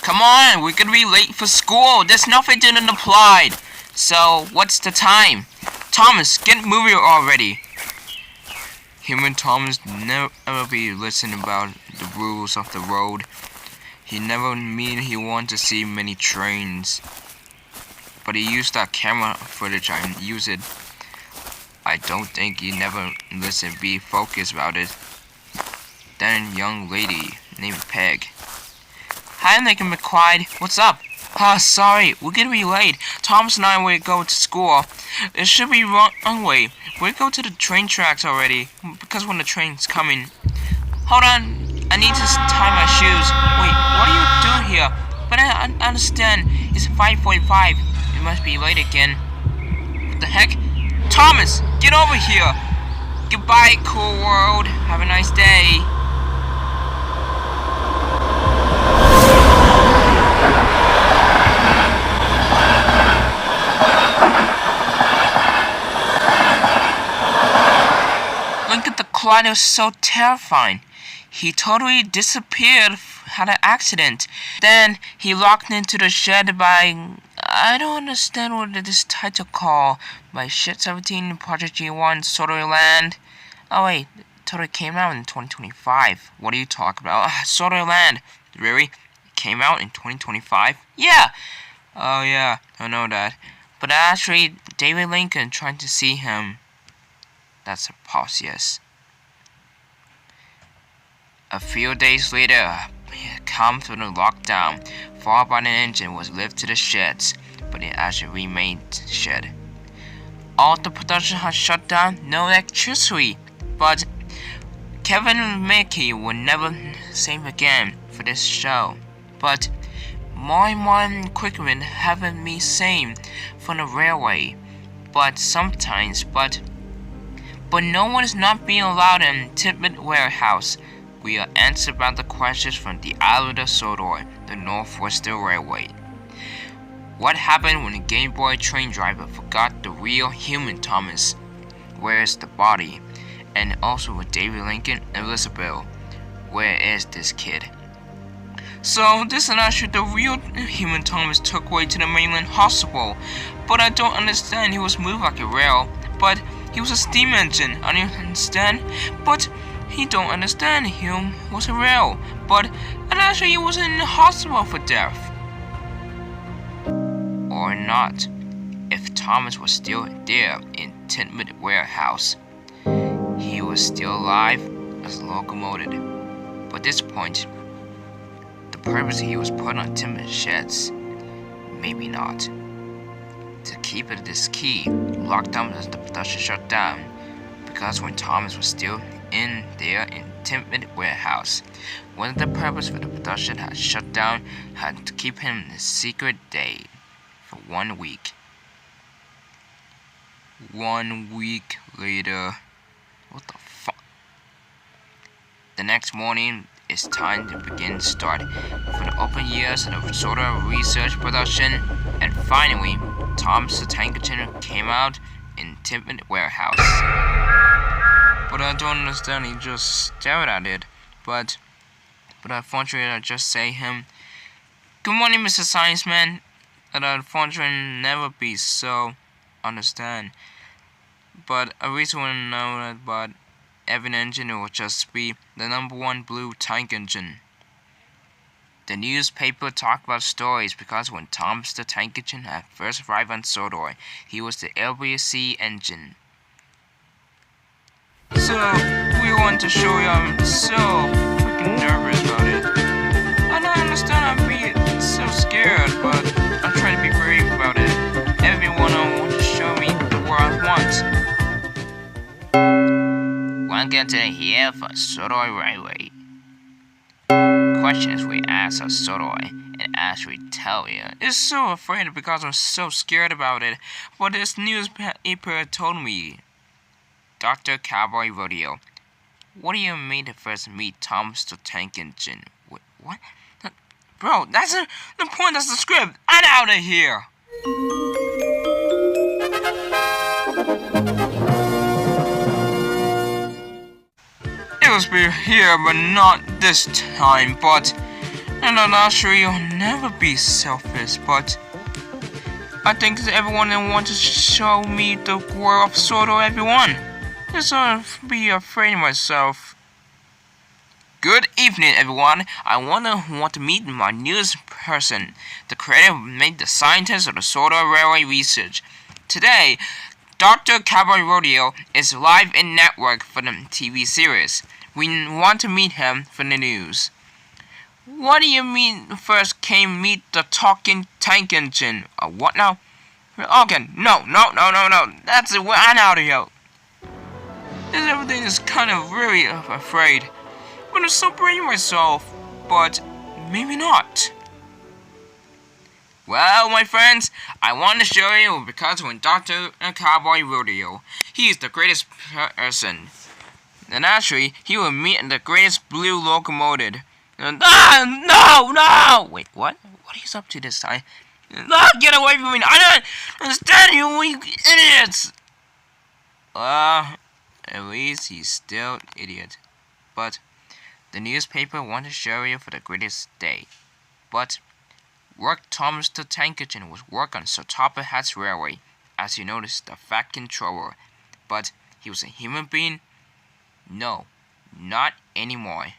Come on, we're gonna be late for school. There's nothing didn't apply. So, what's the time? Thomas, get moving already. Human Thomas never ever be listening about the rules of the road. He never mean he want to see many trains. But he used that camera footage and use it. I don't think he never listen, be focused about it. Then young lady named Peg. Hi, Lincoln McQuaid. What's up? Sorry, we're gonna be late. Thomas and I will go to school. It should be wrong way. We'll go to the train tracks already, because when the train's coming. Hold on, I need to tie my shoes. Wait, what are you doing here? But I understand, it's 5:45. It must be late again. What the heck? Thomas, get over here. Goodbye, cool world. Have a nice day. Look at the cloud, it was so terrifying. He totally disappeared, had an accident. Then he locked into the shed by... I don't understand what this title called. By Shed 17, Project G1, Solar Land. Oh wait, it totally came out in 2025. What are you talking about? Solar Land. Really? It came out in 2025? Yeah! Oh yeah, I know that. But actually, David Lincoln trying to see him. That's preposterous. A few days later, he come through the lockdown, followed by an engine was lifted to the sheds, but it actually remained shed. All the production has shut down, no electricity, but Kevin and Mickey will never same again for this show. But more and more equipment haven't been same from the railway, but sometimes, but no one is not being allowed in Tidmouth Warehouse. We are answered about the questions from the island of Sodor, the Northwestern Railway. What happened when the Game Boy train driver forgot the real human Thomas? Where is the body? And also with David Lincoln and Elizabeth, where is this kid? So this is actually the real human Thomas took away to the mainland hospital, but I don't understand. He was moved like a rail, but he was a steam engine. I don't understand, but he don't understand. He was a rail, but and actually he was in the hospital for death. Or not. If Thomas was still there in Tidmouth Warehouse, he was still alive as locomoted. But at this point, the purpose he was put on Tidmouth sheds, maybe not. To keep it this key, locked down as the production shut down, because when Thomas was still in there in Tidmouth Warehouse, one of the purpose for the production had shut down had to keep him in a secret day for 1 week. 1 week later, what the fuck? The next morning, it's time to begin start for the open years of the sort of research production, and finally, Thomas the Tank Engine came out in Tidmouth Warehouse. But I don't understand, he just stared at it. But unfortunately, I just say him, "Good morning, Mr. Science Man." And unfortunately, never be so understand. But I really want to know that, but every engine will just be the #1 blue tank engine. The newspaper talked about stories because when Thomas the Tank Engine had first arrived on Sodor, he was the LBC engine. So, we want to show you I'm so freaking nervous about it. I don't understand, I'm being so scared, but I'm trying to be brave about it. Everyone want to show me the world wants. Welcome to the here for Sodor Railway. Questions we ask of Sodor and actually tell you. It's so afraid because I'm so scared about it. But this newspaper told me. Dr. Cowboy Rodeo. What do you mean to first meet Thomas the Tank Engine? What? Bro, that's the point, that's the script. I'm out of here. It was here, but not this time. But And I'm not sure you'll never be selfish, but I think everyone wants to show me the world of Soto everyone. Just be afraid of myself. Good evening, everyone. I want to meet my newest person, the creator who made the scientist of the Soto Railway Research. Today, Dr. Cowboy Rodeo is live in network for the TV series. We want to meet him for the news. What do you mean first came meet the talking tank engine? What now? Okay, no. That's it, I'm out of here. Everything is kind of really afraid. I'm so brave myself, but maybe not. Well, my friends, I want to show you because when Dr. Cowboy Rodeo, he is the greatest person. And actually, he will meet the greatest blue locomotive. No! Wait, what? What is up to this time? Get away from me! I don't understand you, you idiots! At least he's still an idiot. But the newspaper want to show you for the greatest day. But work Thomas the Tank Engine was work on Sotapa Hats Railway, as you noticed the fat controller. But he was a human being? No, not anymore.